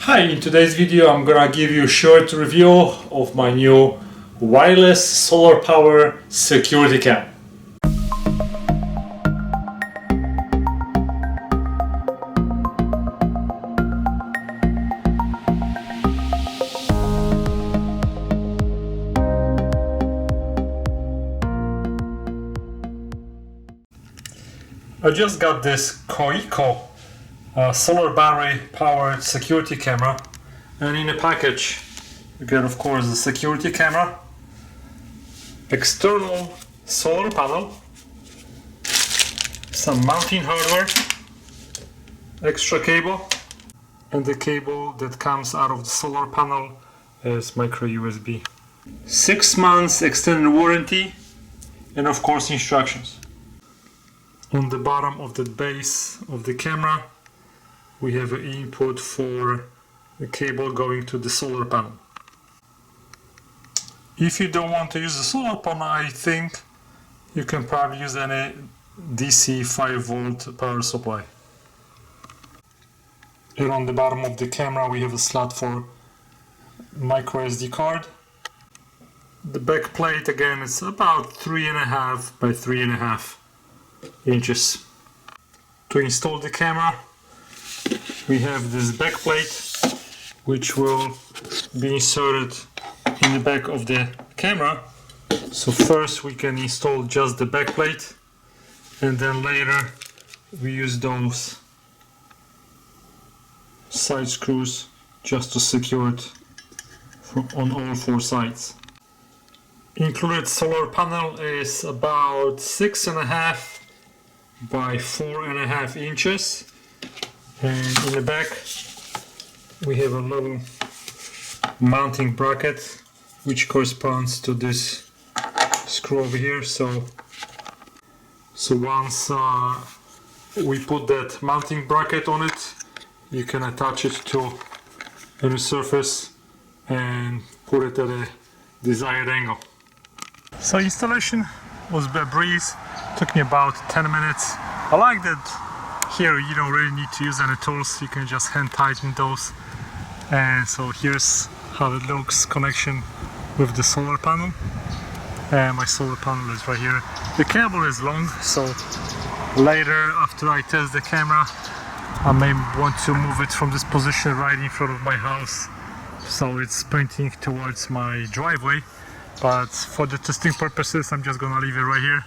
Hi, in today's video I'm gonna give you a short review of my new wireless solar power security cam. I just got this Conico solar battery powered security camera, and in a package you get of course the security camera, external solar panel, some mounting hardware, extra cable, and the cable that comes out of the solar panel is micro USB. 6 months extended warranty, and of course instructions. On the bottom of the base of the camera we have an input for the cable going to the solar panel. If you don't want to use the solar panel, I think you can probably use any DC 5 volt power supply. Here on the bottom of the camera we have a slot for micro SD card. The back plate again is about 3.5 by 3.5 inches. To install the camera we have this back plate which will be inserted in the back of the camera. So first we can install just the back plate, and then later we use those side screws just to secure it on all 4 sides. Included solar panel is about 6.5 by 4.5 inches, and in the back we have a little mounting bracket which corresponds to this screw over here. So once we put that mounting bracket on it, you can attach it to any surface and put it at a desired angle. So installation was a breeze, took me about 10 minutes. I like that here you don't really need to use any tools, you can just hand tighten those. And so here's how it looks, connection with the solar panel, and my solar panel is right here. The cable is long, so later after I test the camera I may want to move it from this position right in front of my house so it's pointing towards my driveway, but for the testing purposes I'm just gonna leave it right here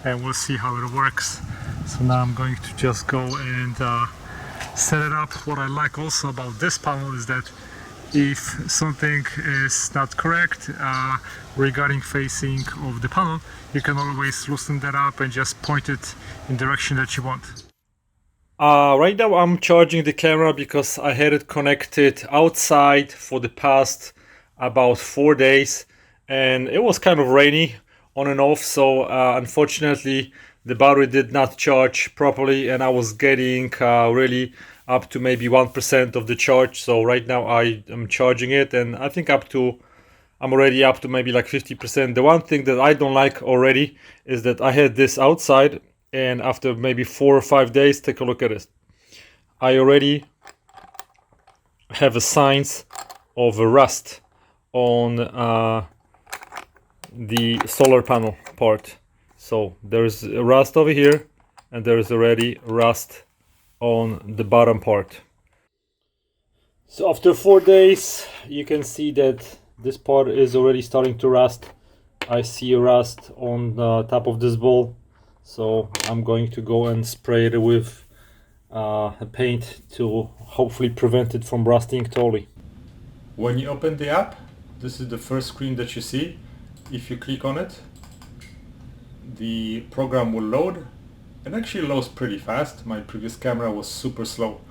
and we'll see how it works. So now I'm going to just go and set it up. What I like also about this panel is that if something is not correct regarding facing of the panel, you can always loosen that up and just point it in the direction that you want. Right now I'm charging the camera because I had it connected outside for the past about 4 days, and it was kind of rainy on and off, so unfortunately the battery did not charge properly, and I was getting really up to maybe 1% of the charge. So right now I am charging it, and I think I'm already up to maybe like 50%. The one thing that I don't like already is that I had this outside, and after maybe 4 or 5 days, take a look at it. I already have a signs of a rust on the solar panel part. So there's a rust over here, and there's already rust on the bottom part. So after 4 days you can see that this part is already starting to rust. I see a rust on the top of this bowl, so I'm going to go and spray it with a paint to hopefully prevent it from rusting totally. When you open the app, this is the first screen that you see. If you click on it, the program will load. It actually loads pretty fast. My previous camera was super slow.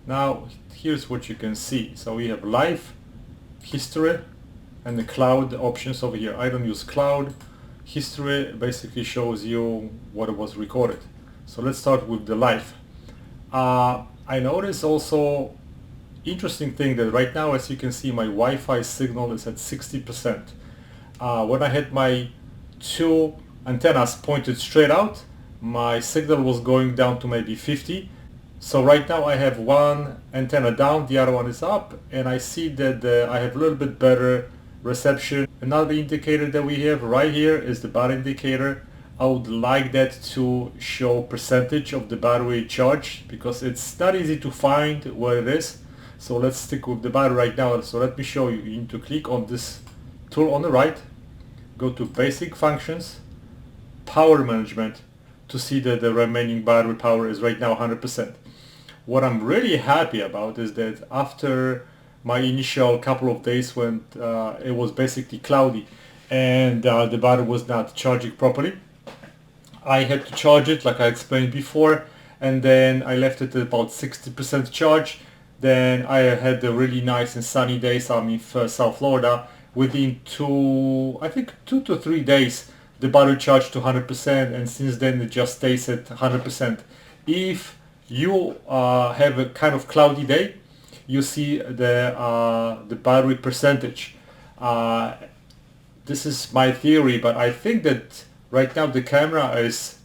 Now here's what you can see. So we have live, history, and the cloud options over here. I don't use cloud. History basically shows you what was recorded. So let's start with the live. I noticed also interesting thing that right now, as you can see, my Wi-Fi signal is at 60%. When I had my 2 antennas pointed straight out, my signal was going down to maybe 50. So right now I have one antenna down, the other one is up, and I see that I have a little bit better reception. Another indicator that we have right here is the battery indicator. I would like that to show percentage of the battery charge because it's not easy to find where it is. So let's stick with the battery right now. So let me show you. You need to click on this tool on the right, go to basic functions, power management, to see that the remaining battery power is right now 100%. What I'm really happy about is that after my initial couple of days when it was basically cloudy and the battery was not charging properly, I had to charge it like I explained before, and then I left it at about 60% charge. Then I had a really nice and sunny days. I'm in South Florida. Within I think 2 to 3 days, the battery charged to 100%, and since then it just stays at 100%. If you have a kind of cloudy day, you see the battery percentage. This is my theory, but I think that right now the camera is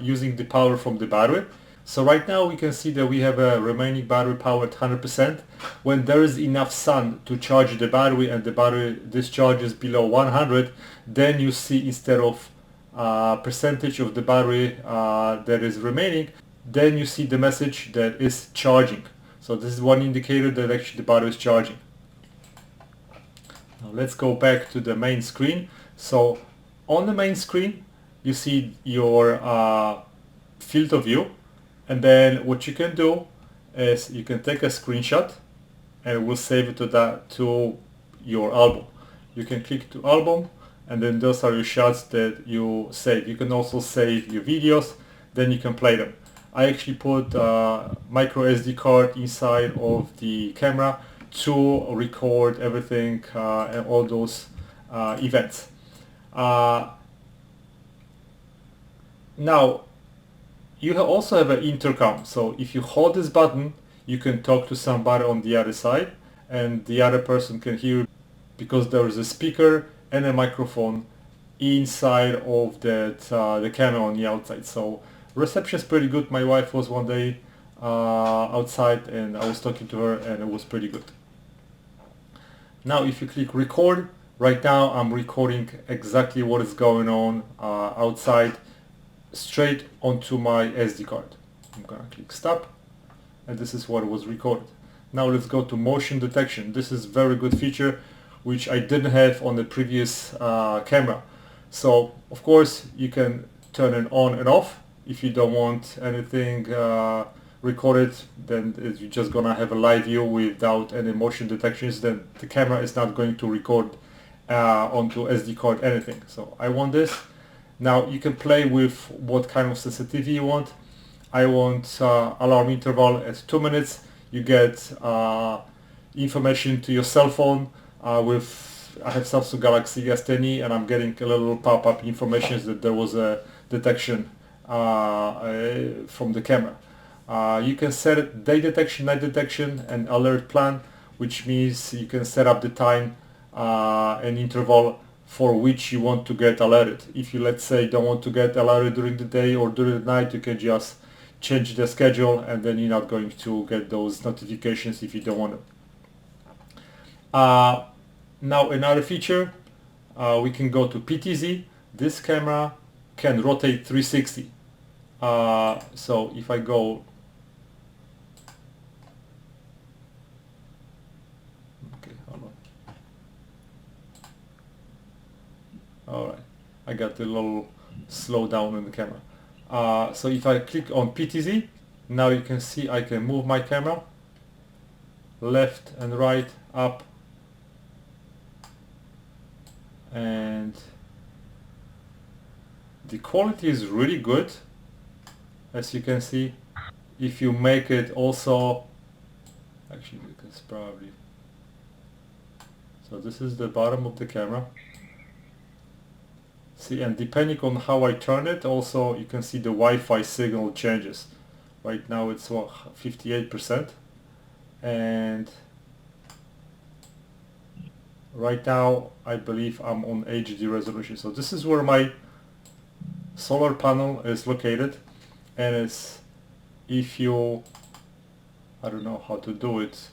using the power from the battery. So right now we can see that we have a remaining battery power at 100%. When there is enough sun to charge the battery and the battery discharges below 100, then you see instead of percentage of the battery that is remaining, then you see the message that is charging. So this is one indicator that actually the battery is charging. Now let's go back to the main screen. So on the main screen you see your field of view, and then what you can do is you can take a screenshot and we'll save it to your album. You can click to album, and then those are your shots that you save. You can also save your videos, then you can play them. I actually put a micro SD card inside of the camera to record everything and all those events. Now you also have an intercom, so if you hold this button you can talk to somebody on the other side and the other person can hear, because there is a speaker and a microphone inside of the camera on the outside. So reception is pretty good. My wife was one day outside and I was talking to her and it was pretty good. Now if you click record, right now I'm recording exactly what is going on outside straight onto my SD card. I'm gonna click stop, and this is what was recorded. Now let's go to motion detection. This is a very good feature which I didn't have on the previous camera. So of course you can turn it on and off. If you don't want anything recorded, then you're just gonna have a live view without any motion detections, then the camera is not going to record onto SD card anything. So I want this. Now you can play with what kind of sensitivity you want. I want alarm interval at 2 minutes. You get information to your cell phone I have Samsung Galaxy S10e, and I'm getting a little pop-up information that there was a detection from the camera. You can set day detection, night detection, and alert plan, which means you can set up the time and interval for which you want to get alerted. If you, let's say, don't want to get alerted during the day or during the night, you can just change the schedule and then you're not going to get those notifications if you don't want it. Now another feature, we can go to PTZ. This camera can rotate 360. So if I go, okay, hold on. All right, I got a little slowdown in the camera. So if I click on PTZ, now you can see I can move my camera left and right, up, and the quality is really good, as you can see. If you make it also, actually it's probably, so this is the bottom of the camera. See, and depending on how I turn it, also you can see the Wi-Fi signal changes. Right now it's 58%, and right now I believe I'm on HD resolution. So this is where my solar panel is located, and it's if you, I don't know how to do it,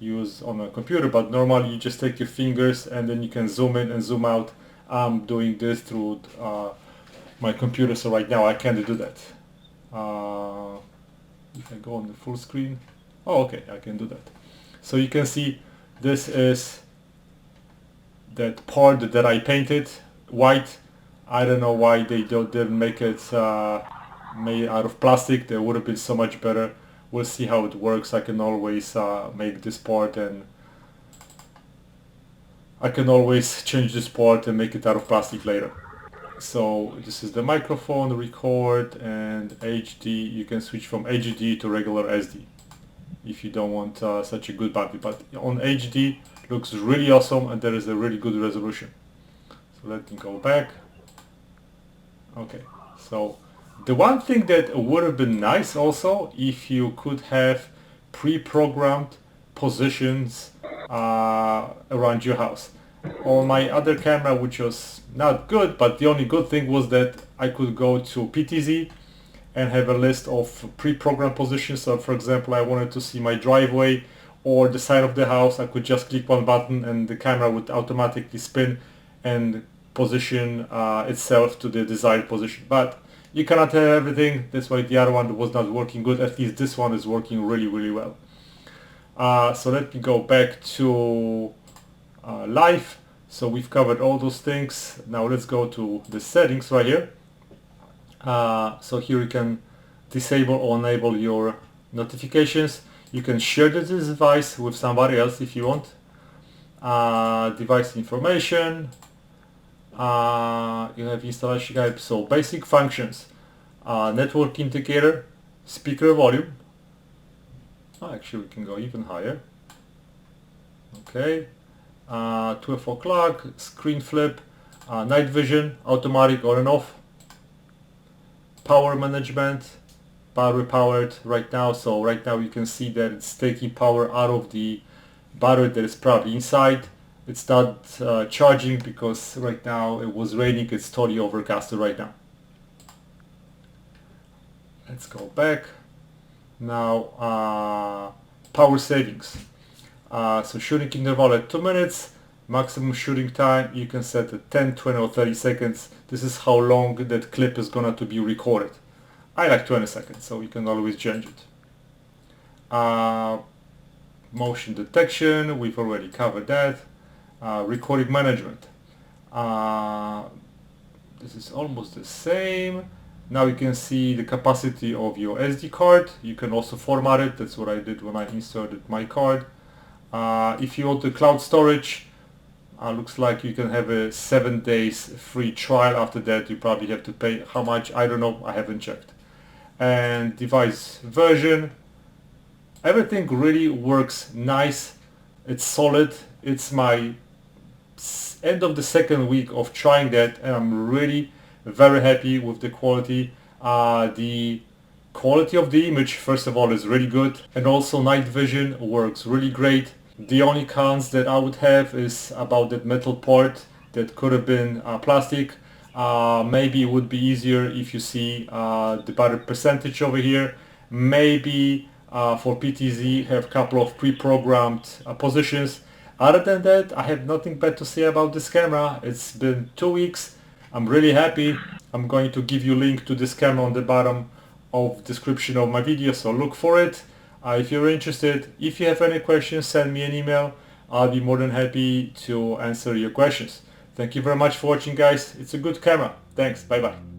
use on a computer, but normally you just take your fingers and then you can zoom in and zoom out. I'm doing this through my computer, so right now I can't do that. If I go on the full screen, oh okay, I can do that. So you can see this is that part that I painted white. I don't know why they didn't make it made out of plastic. That would have been so much better. We'll see how it works. I can always make this part, and I can always change this part and make it out of plastic later. So this is the microphone, record, and HD. You can switch from HD to regular SD if you don't want such a good battery. But on HD looks really awesome, and there is a really good resolution. So let me go back. Okay, so the one thing that would have been nice also if you could have pre-programmed positions around your house. On my other camera, which was not good, but the only good thing was that I could go to PTZ and have a list of pre-programmed positions. So for example, I wanted to see my driveway or the side of the house, I could just click one button and the camera would automatically spin and position itself to the desired position. But you cannot have everything. That's why the other one was not working good. At least this one is working really, really well. So let me go back to live. So we've covered all those things. Now let's go to the settings right here. So here you can disable or enable your notifications. You can share this device with somebody else if you want. Device information. You have installation guide. So basic functions. Network indicator. Speaker volume. Oh, actually we can go even higher. Okay. 12 o'clock, screen flip, night vision, automatic on and off, power management, battery powered right now. So right now you can see that it's taking power out of the battery that is probably inside. It's not charging because right now it was raining. It's totally overcasted right now. Let's go back. Now power settings. So shooting interval at 2 minutes, maximum shooting time you can set at 10, 20 or 30 seconds. This is how long that clip is gonna to be recorded. I like 20 seconds, so you can always change it. Motion detection, we've already covered that. Recording management. This is almost the same. Now you can see the capacity of your SD card. You can also format it. That's what I did when I inserted my card. If you want the cloud storage, looks like you can have a 7 days free trial. After that you probably have to pay. How much? I don't know, I haven't checked. And device version, everything really works nice. It's solid. It's my end of the second week of trying that, and I'm really very happy with the quality. The quality of the image, first of all, is really good, and also night vision works really great. The only cons that I would have is about that metal part that could have been plastic. Maybe it would be easier if you see the battery percentage over here. Maybe for PTZ have a couple of pre-programmed positions. Other than that, I have nothing bad to say about this camera. It's been 2 weeks. I'm really happy. I'm going to give you a link to this camera on the bottom of description of my video, so look for it. If you're interested, if you have any questions, send me an email. I'll be more than happy to answer your questions. Thank you very much for watching, guys. It's a good camera. Thanks. Bye bye.